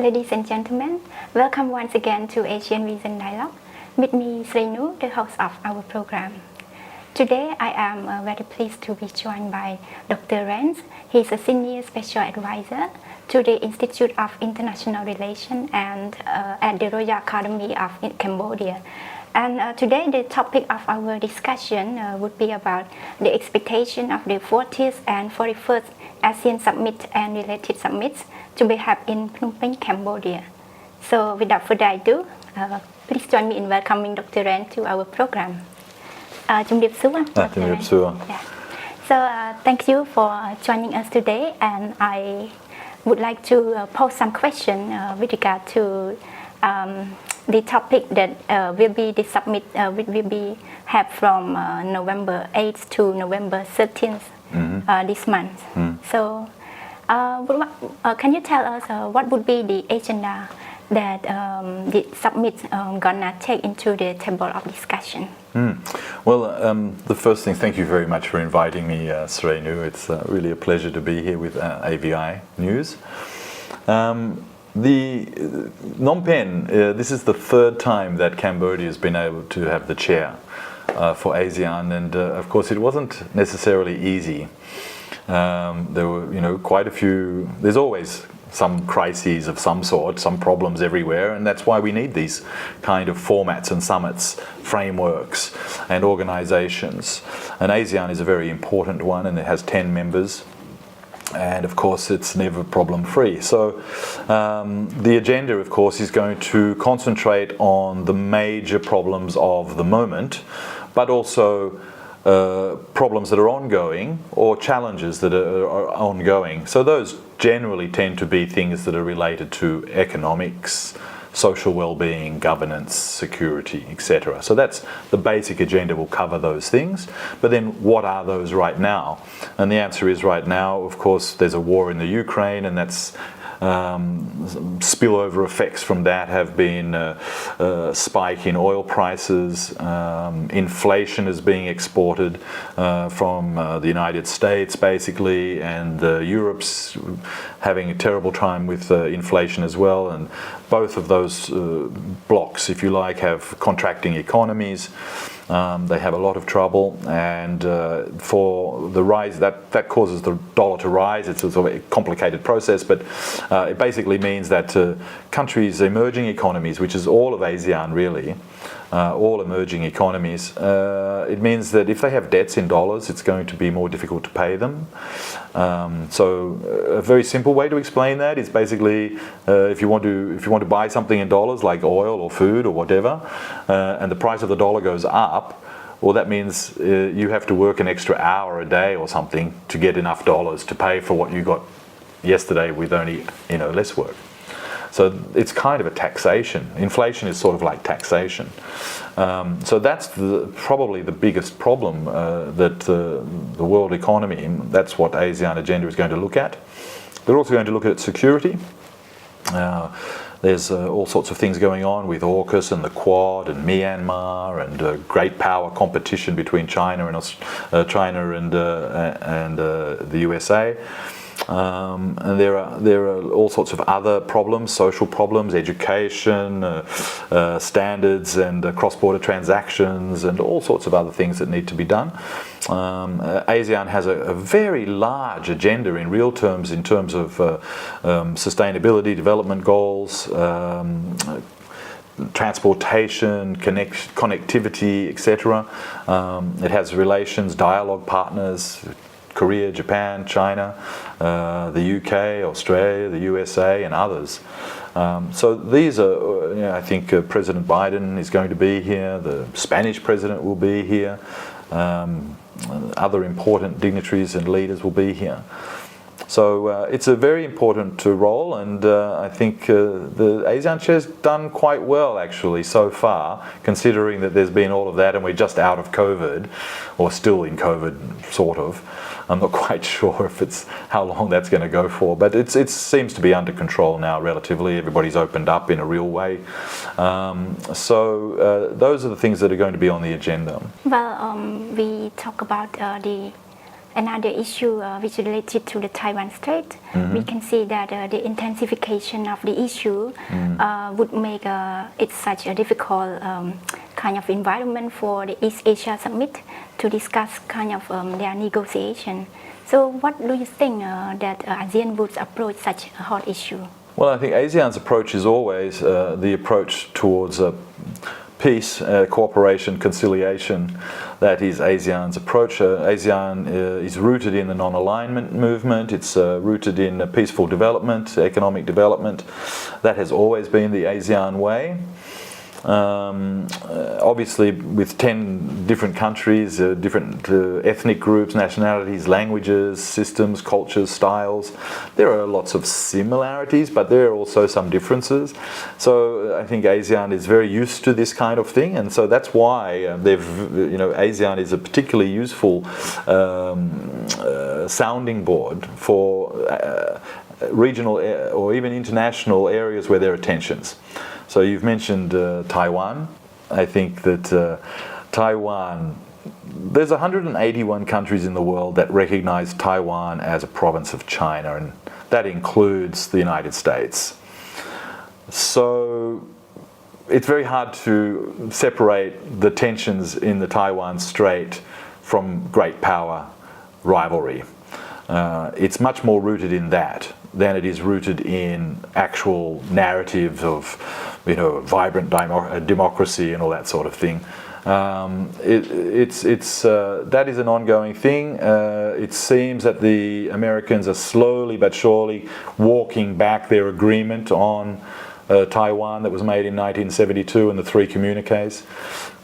Ladies and gentlemen, welcome once again to Asian Vision Dialogue. With me, Srenu, the host of our program. Today, I am very pleased to be joined by Dr. Wren. He is a Senior Special Advisor to the Institute of International Relations and at the Royal Academy of Cambodia. And today, the topic of our discussion would be about the expectation of the 40th and 41st ASEAN Summit and related summits to be held in Phnom Penh, Cambodia. So without further ado, please join me in welcoming Dr. Wren to our program. So thank you for joining us today, and I would like to pose some questions with regard to the topic that will be the summit will be held from November 8th to November 13th this month. So can you tell us what would be the agenda that the summit gonna take into the table of discussion? Well, the first thing, thank you very much for inviting me, Srenu. It's really a pleasure to be here with AVI News. The Phnom Penh, this is the third time that Cambodia has been able to have the chair for ASEAN, and of course it wasn't necessarily easy. There were, quite a few. There's always some crises of some sort, some problems everywhere, and that's why we need these kind of formats and summits, frameworks, and organizations. And ASEAN is a very important one, and it has 10 members. And of course, it's never problem-free. So the agenda, of course, is going to concentrate on the major problems of the moment, but also problems that are ongoing or challenges that are ongoing. So those generally tend to be things that are related to economics, social well-being, governance, security, etc. So that's the basic agenda. Will cover those things. But then what are those right now? And the answer is right now, of course, there's a war in the Ukraine, and that's spillover effects from that have been a spike in oil prices, inflation is being exported from the United States basically, and Europe's having a terrible time with inflation as well, and both of those blocks, if you like, have contracting economies. They have a lot of trouble, and for the rise, that causes the dollar to rise. It's a sort of a complicated process, but it basically means that countries, emerging economies, which is all of ASEAN really, all emerging economies, it means that if they have debts in dollars, it's going to be more difficult to pay them. So a very simple way to explain that is basically if you want to buy something in dollars like oil or food or whatever, and the price of the dollar goes up, well, that means you have to work an extra hour a day or something to get enough dollars to pay for what you got yesterday with only less work. So it's kind of a taxation. Inflation is sort of like taxation. So that's probably the biggest problem that the world economy, that's what ASEAN agenda is going to look at. They're also going to look at security. There's all sorts of things going on with AUKUS and the Quad and Myanmar, and great power competition between China and the USA. And there are all sorts of other problems, social problems, education, standards, and cross-border transactions, and all sorts of other things that need to be done. ASEAN has a very large agenda in real terms, in terms of sustainability, development goals, transportation, connectivity, etc. It has relations, dialogue partners, Korea, Japan, China, the UK, Australia, the USA, and others. So these are, I think President Biden is going to be here, the Spanish president will be here, other important dignitaries and leaders will be here. So it's a very important role, and I think the ASEAN chair's done quite well actually so far, considering that there's been all of that and we're just out of COVID, or still in COVID, sort of. I'm not quite sure if it's how long that's going to go for, but it seems to be under control now relatively. Everybody's opened up in a real way. So those are the things that are going to be on the agenda. Well, we talk about the another issue which related to the Taiwan Strait, we can see that the intensification of the issue would make it such a difficult kind of environment for the East Asia Summit to discuss kind of their negotiation. So what do you think that ASEAN would approach such a hot issue? Well, I think ASEAN's approach is always the approach towards peace, cooperation, conciliation. That is ASEAN's approach. ASEAN is rooted in the non-alignment movement. It's rooted in peaceful development, economic development. That has always been the ASEAN way. Obviously, with 10 different countries, different ethnic groups, nationalities, languages, systems, cultures, styles, there are lots of similarities, but there are also some differences. So I think ASEAN is very used to this kind of thing, and so that's why ASEAN is a particularly useful sounding board for regional or even international areas where there are tensions. So you've mentioned Taiwan. I think that Taiwan, there's 181 countries in the world that recognize Taiwan as a province of China, and that includes the United States. So it's very hard to separate the tensions in the Taiwan Strait from great power rivalry. It's much more rooted in that than it is rooted in actual narratives of, vibrant democracy and all that sort of thing. That is an ongoing thing. It seems that the Americans are slowly but surely walking back their agreement on Taiwan that was made in 1972 in the 3 communiques,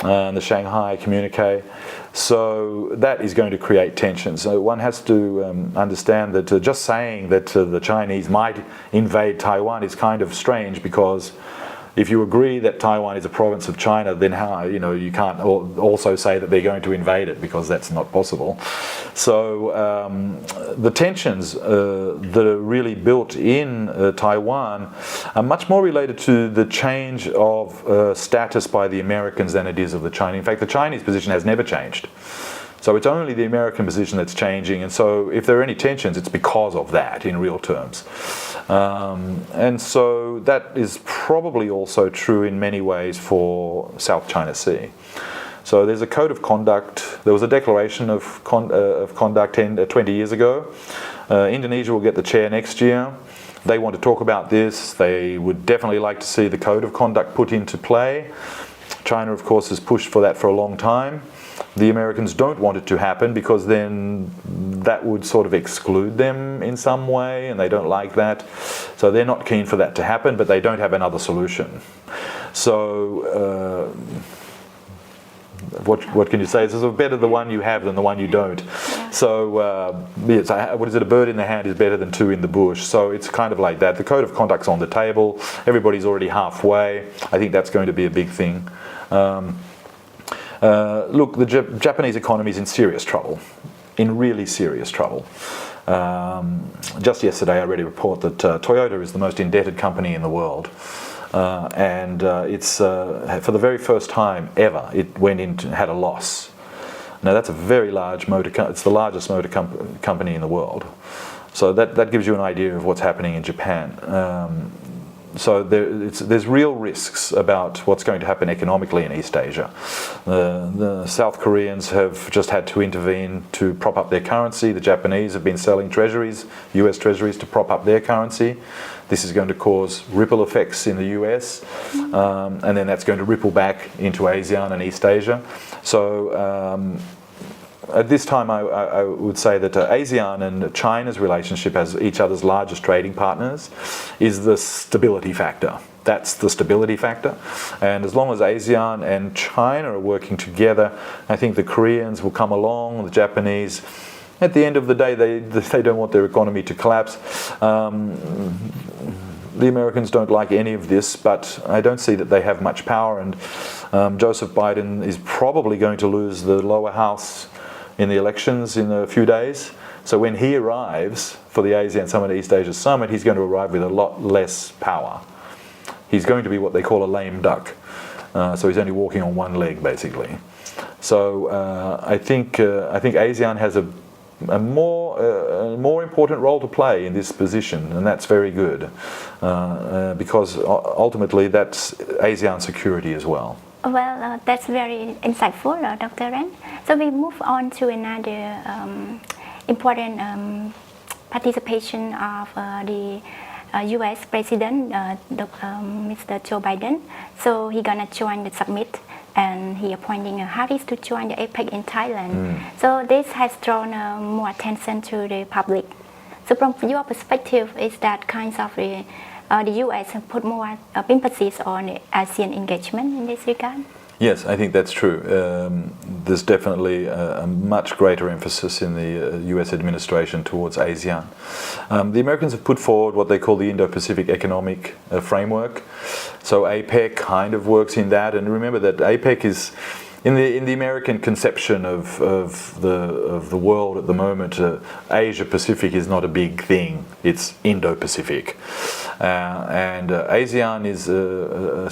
the Shanghai communique. So that is going to create tension. So one has to understand that just saying that the Chinese might invade Taiwan is kind of strange, because if you agree that Taiwan is a province of China, then how, you can't also say that they're going to invade it, because that's not possible. So the tensions that are really built in Taiwan are much more related to the change of status by the Americans than it is of the Chinese. In fact, the Chinese position has never changed. So it's only the American position that's changing, and so if there are any tensions, it's because of that in real terms. And so that is probably also true in many ways for South China Sea. So there's a code of conduct. There was a declaration of conduct 20 years ago. Indonesia will get the chair next year. They want to talk about this. They would definitely like to see the code of conduct put into play. China, of course, has pushed for that for a long time. The Americans don't want it to happen, because then that would sort of exclude them in some way, and they don't like that. So they're not keen for that to happen, but they don't have another solution. So what can you say? It's sort of better the one you have than the one you don't. Yeah. So what is it? A bird in the hand is better than 2 in the bush. So it's kind of like that. The code of conduct's on the table. Everybody's already halfway. I think that's going to be a big thing. Look, the Japanese economy is in serious trouble, in really serious trouble. Just yesterday I read a report that Toyota is the most indebted company in the world. And it's for the very first time ever, it had a loss. Now that's a very large it's the largest motor company in the world. So that gives you an idea of what's happening in Japan. So there's real risks about what's going to happen economically in East Asia. The South Koreans have just had to intervene to prop up their currency. The Japanese have been selling treasuries, US treasuries, to prop up their currency. This is going to cause ripple effects in the US, and then that's going to ripple back into ASEAN and East Asia. So at this time, I would say that ASEAN and China's relationship as each other's largest trading partners is the stability factor. That's the stability factor. And as long as ASEAN and China are working together, I think the Koreans will come along, the Japanese. At the end of the day, they don't want their economy to collapse. The Americans don't like any of this, but I don't see that they have much power. And Joseph Biden is probably going to lose the lower house in the elections in a few days. So when he arrives for the ASEAN Summit, East Asia Summit, he's going to arrive with a lot less power. He's going to be what they call a lame duck. So he's only walking on one leg, basically. So I think ASEAN has a a more important role to play in this position, and that's very good because ultimately that's ASEAN security as well. Well, that's very insightful, Dr. Wren. So we move on to another important participation of the U.S. President, Mr. Joe Biden. So he's gonna join the summit, and he appointing Harris to join the APEC in Thailand. So this has drawn more attention to the public. So from your perspective, is that kinds of the U.S. have put more emphasis on the ASEAN engagement in this regard? Yes, I think that's true. There's definitely a much greater emphasis in the US administration towards ASEAN. The Americans have put forward what they call the Indo-Pacific Economic Framework. So APEC kind of works in that, and remember that APEC is in the American conception of the world at the moment. Asia Pacific is not a big thing; it's Indo-Pacific, and ASEAN is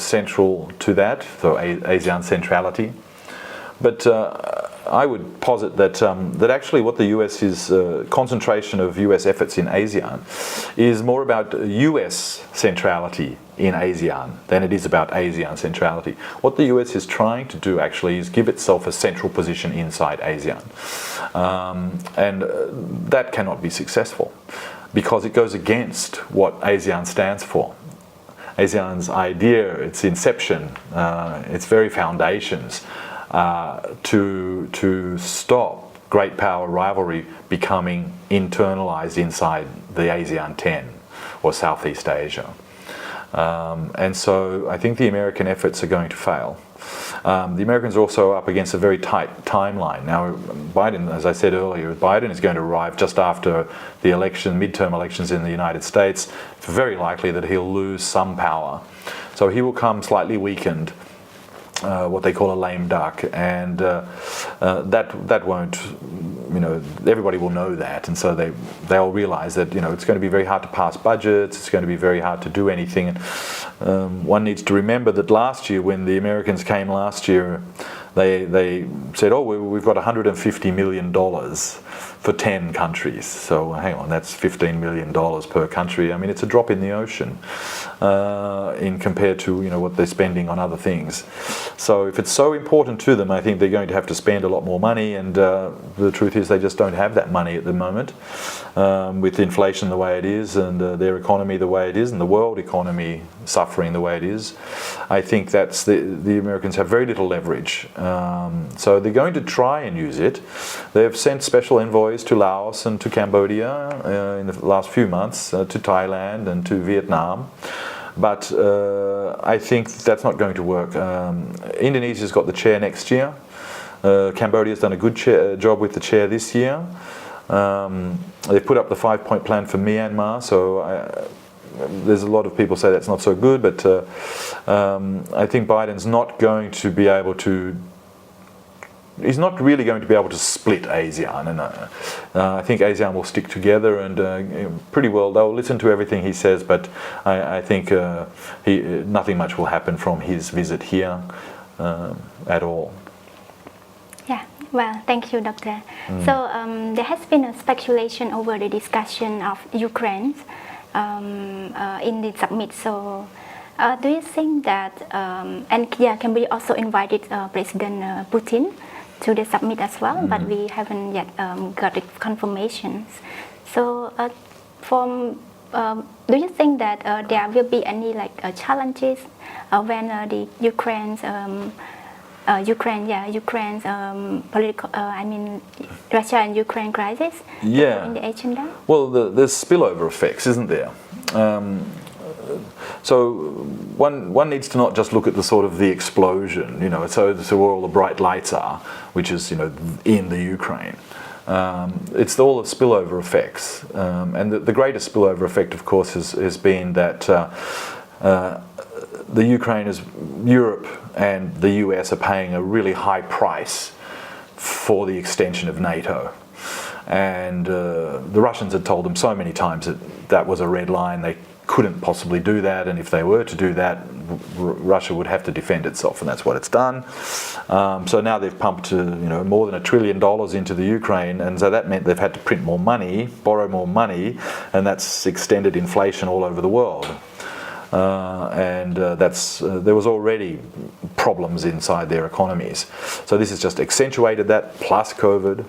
central to that. So ASEAN centrality, but I would posit that that actually what the US is concentration of US efforts in ASEAN is more about US centrality in ASEAN than it is about ASEAN centrality. What the US is trying to do actually is give itself a central position inside ASEAN, and that cannot be successful because it goes against what ASEAN stands for. ASEAN's idea, its inception, its very foundations, to stop great power rivalry becoming internalized inside the ASEAN 10 or Southeast Asia. And so I think the American efforts are going to fail. The Americans are also up against a very tight timeline. Now, Biden, as I said earlier, Biden is going to arrive just after the midterm elections in the United States. It's very likely that he'll lose some power. So he will come slightly weakened, what they call a lame duck, and that won't, everybody will know that, and so they'll realize that it's going to be very hard to pass budgets, it's going to be very hard to do anything. One needs to remember that last year, when the Americans came last year, they said, oh, we've got $150 million for 10 countries. So hang on, that's $15 million per country. I mean, it's a drop in the ocean in compared to what they're spending on other things. So if it's so important to them, I think they're going to have to spend a lot more money, and the truth is they just don't have that money at the moment. With inflation the way it is, and their economy the way it is, and the world economy suffering the way it is, I think that's the Americans have very little leverage. So they're going to try and use it. They've sent special envoys to Laos and to Cambodia in the last few months, to Thailand and to Vietnam. But I think that's not going to work. Indonesia's got the chair next year. Cambodia's done a good job with the chair this year. They've put up the 5-point plan for Myanmar, so there's a lot of people say that's not so good, but I think Biden's not going to be able to. He's not really going to be able to split ASEAN, and I think ASEAN will stick together, and pretty well they'll listen to everything he says. But I think nothing much will happen from his visit here at all. Yeah, well, thank you, Doctor. So there has been a speculation over the discussion of Ukraine in the summit. So do you think that, Cambodia also invited President Putin to the summit as well, but we haven't yet got the confirmations. So do you think that there will be any challenges when the Ukraine's political, Russia and Ukraine crisis in the agenda? Well, there's spillover effects, isn't there? So one needs to not just look at the sort of the explosion, so where all the bright lights are, which is in the Ukraine. It's all the spillover effects, and the greatest spillover effect, of course, has been that the Ukraine Europe and the US are paying a really high price for the extension of NATO. And the Russians had told them so many times that was a red line. couldn't possibly do that, and if they were to do that, Russia would have to defend itself, and that's what it's done. So now they've pumped more than $1 trillion into the Ukraine, and so that meant they've had to print more money, borrow more money, and that's extended inflation all over the world. There was already problems inside their economies. So this has just accentuated that, plus COVID.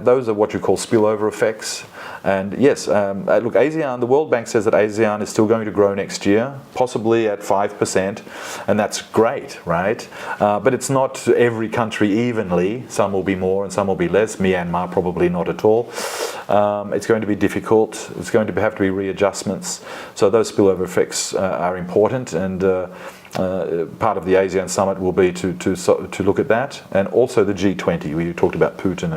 Those are what you call spillover effects. And yes, look, ASEAN, the World Bank says that ASEAN is still going to grow next year, possibly at 5%, and that's great, right? But it's not every country evenly. Some will be more and some will be less. Myanmar probably not at all. It's going to be difficult. It's going to have to be readjustments. So those spillover effects are important, and part of the ASEAN summit will be to look at that, and also the G20. We talked about Putin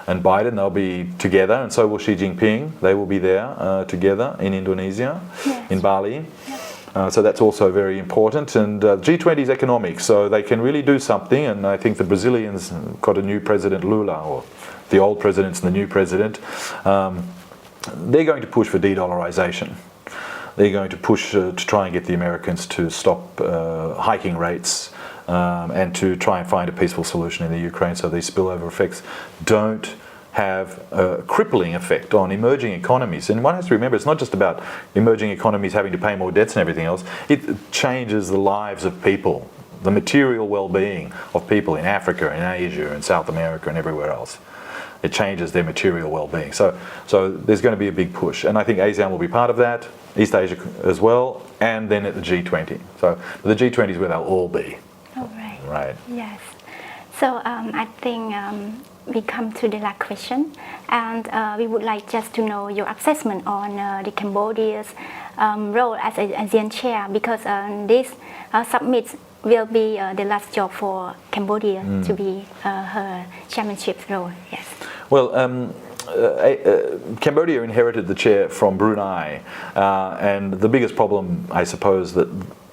and Biden. They'll be together, and so will Xi Jinping. They will be there together in Indonesia, yes. In Bali. Yes. So that's also very important. And G20 is economic, so they can really do something. And I think the Brazilians got a new president, Lula, or the old president's and the new president. They're going to push for de-dollarization. They're going to push to try and get the Americans to stop hiking rates and to try and find a peaceful solution in the Ukraine, so these spillover effects don't have a crippling effect on emerging economies. And one has to remember, it's not just about emerging economies having to pay more debts and everything else. It changes the lives of people, the material well-being of people in Africa, in Asia, in South America, and everywhere else. It changes their material well-being. So there's going to be a big push, and I think ASEAN will be part of that, East Asia as well, and then at the G20. So the G20 is where they'll all be. Oh, right. Right. Yes. So I think we come to the last question, and we would like just to know your assessment on the Cambodia's role as an ASEAN chair, because this summit will be the last job for Cambodia to be her chairmanship role. Yes. Well, Cambodia inherited the chair from Brunei, and the biggest problem, I suppose, that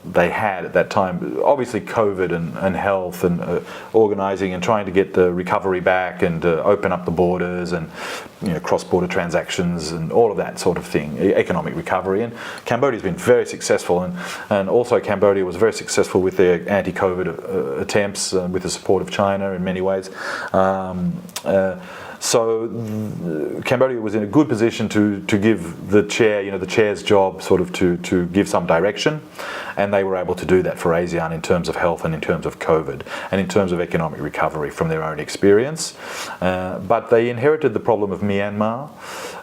they had at that time, obviously COVID and health and organising and trying to get the recovery back and open up the borders and cross-border transactions and all of that sort of thing, economic recovery. And Cambodia's been very successful, and also Cambodia was very successful with their anti-COVID attempts with the support of China in many ways. So Cambodia was in a good position to give the chair, the chair's job sort of to give some direction, and they were able to do that for ASEAN in terms of health and in terms of COVID and in terms of economic recovery from their own experience. But they inherited the problem of Myanmar,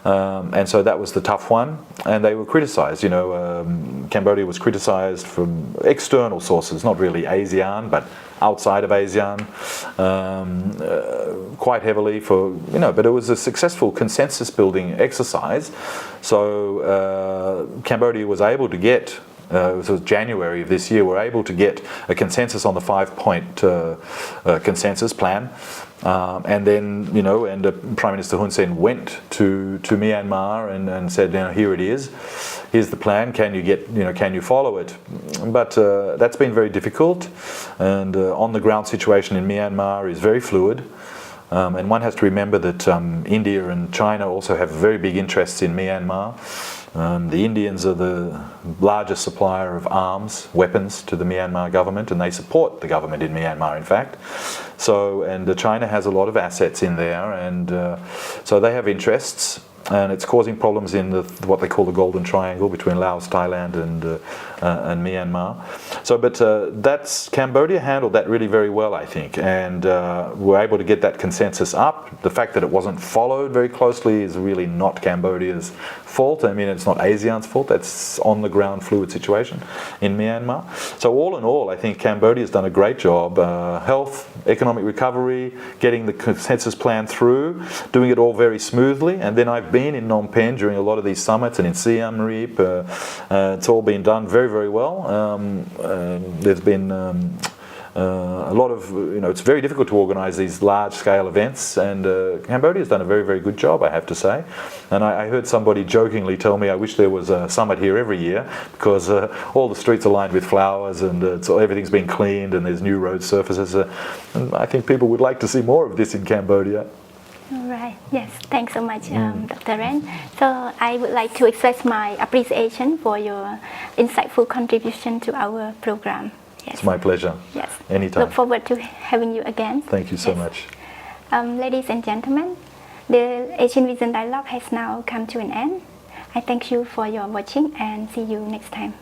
and so that was the tough one, and they were criticised. Cambodia was criticised from external sources, not really ASEAN, but outside of ASEAN, quite heavily but it was a successful consensus building exercise. So Cambodia was able to get, it was January of this year, we're able to get a consensus on the 5-point consensus plan. And then, and Prime Minister Hun Sen went to Myanmar and said, here it is, here's the plan, can you follow it? But that's been very difficult, and on the ground situation in Myanmar is very fluid. And one has to remember that India and China also have very big interests in Myanmar. The Indians are the largest supplier of arms, weapons to the Myanmar government, and they support the government in Myanmar, in fact. And China has a lot of assets in there, and so they have interests, and it's causing problems in what they call the Golden Triangle between Laos, Thailand, and Myanmar. But Cambodia handled that really very well, I think, and were able to get that consensus up. The fact that it wasn't followed very closely is really not Cambodia's fault. I mean, it's not ASEAN's fault. That's on the ground fluid situation in Myanmar. So all in all, I think Cambodia's done a great job. Health, economic recovery, getting the consensus plan through, doing it all very smoothly. And then I've been in Phnom Penh during a lot of these summits and in Siem Reap. It's all been done very, very well. There's been a lot of, it's very difficult to organise these large-scale events, and Cambodia's done a very, very good job, I have to say. And I heard somebody jokingly tell me, I wish there was a summit here every year, because all the streets are lined with flowers, and everything's been cleaned, and there's new road surfaces. And I think people would like to see more of this in Cambodia. Right. Yes, thanks so much, Dr. Wren. So I would like to express my appreciation for your insightful contribution to our program. Yes. It's my pleasure. Yes. Anytime. Look forward to having you again. Thank you so Yes. much. Ladies and gentlemen, the Asian Vision Dialogue has now come to an end. I thank you for your watching and see you next time.